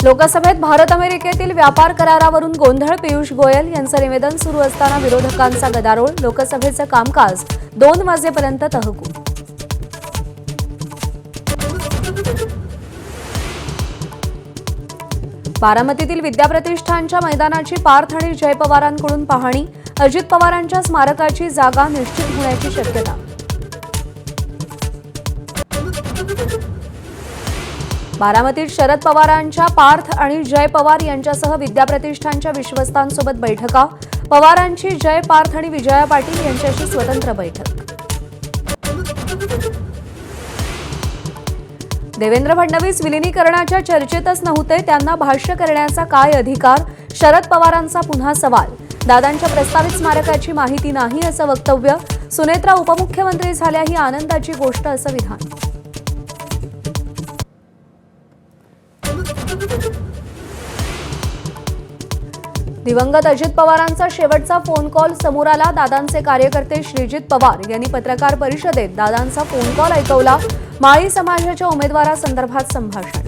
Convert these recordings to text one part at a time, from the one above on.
लोकसभेत भारत अमेरिकेतील व्यापार करारावरून गोंधळ. पियुष गोयल यांचं निवेदन सुरू असताना विरोधकांचा गदारोळ. लोकसभेचं कामकाज 2 वाजेपर्यंत तहकूब. बारामतीतील विद्याप्रतिष्ठानच्या मैदानाची पार्थ आणि जय पवारांकडून पाहणी. अजित पवारांच्या स्मारकाची जागा निश्चित होण्याची शक्यता. बारामतीत शरद पवारांच्या पार्थ आणि जय पवार यांच्यासह विद्याप्रतिष्ठानच्या विश्वस्तांसोबत बैठका. पवारांची जय पार्थ आणि विजया पाटील यांच्याशी स्वतंत्र बैठक. देवेंद्र फडणवीस विलिनीकरणाच्या चर्चेतच नव्हते, त्यांना भाष्य करण्याचा काय अधिकार? शरद पवारांचा पुन्हा सवाल. दादांच्या प्रस्तावित स्मारकाची माहिती नाही असं वक्तव्य. सुनेत्रा उपमुख्यमंत्री झाल्या ही आनंदाची गोष्ट असं विधान. दिवंगत अजित पवारांचा शेवटचा फोन कॉल समोर आला. दादांचे कार्यकर्ते श्रीजित पवार यांनी पत्रकार परिषदेत दादांचा फोन कॉल ऐकवला. माळी समाजाच्या उमेदवारासंदर्भात संभाषण.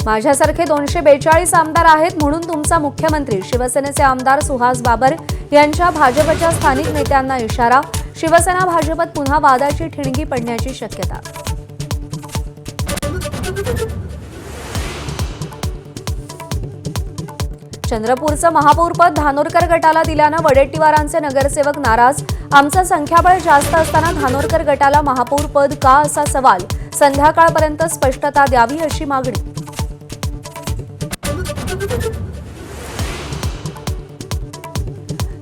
माझ्यासारखे 242 आमदार आहेत म्हणून तुमचा मुख्यमंत्री. शिवसेनेचे आमदार सुहास बाबर यांच्या भाजपच्या स्थानिक नेत्यांना इशारा. शिवसेना भाजपत पुन्हा वादाची ठिणगी पडण्याची शक्यता. चंद्रपूरचं महापौरपद धानोरकर गटाला दिल्यानं वडेट्टीवारांचे नगरसेवक नाराज. आमचं संख्याबळ जास्त असताना धानोरकर गटाला महापौरपद का असा सवाल. संध्याकाळपर्यंत स्पष्टता द्यावी अशी मागणी.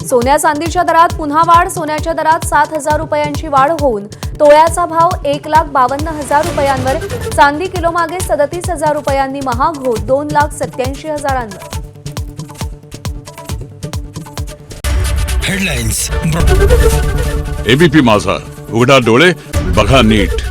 सोन्या चांदीच्या दरात पुन्हा वाढ. सोन्याच्या दरात 7,000 रुपयांची वाढ होऊन तोळ्याचा भाव 1,52,000 रुपयांवर. चांदी किलोमागे 37,000 रुपयांनी महाग होत 2,87,000. हेडलाइन्स. एबीपी माझा, उघडा डोळे बघा नीट.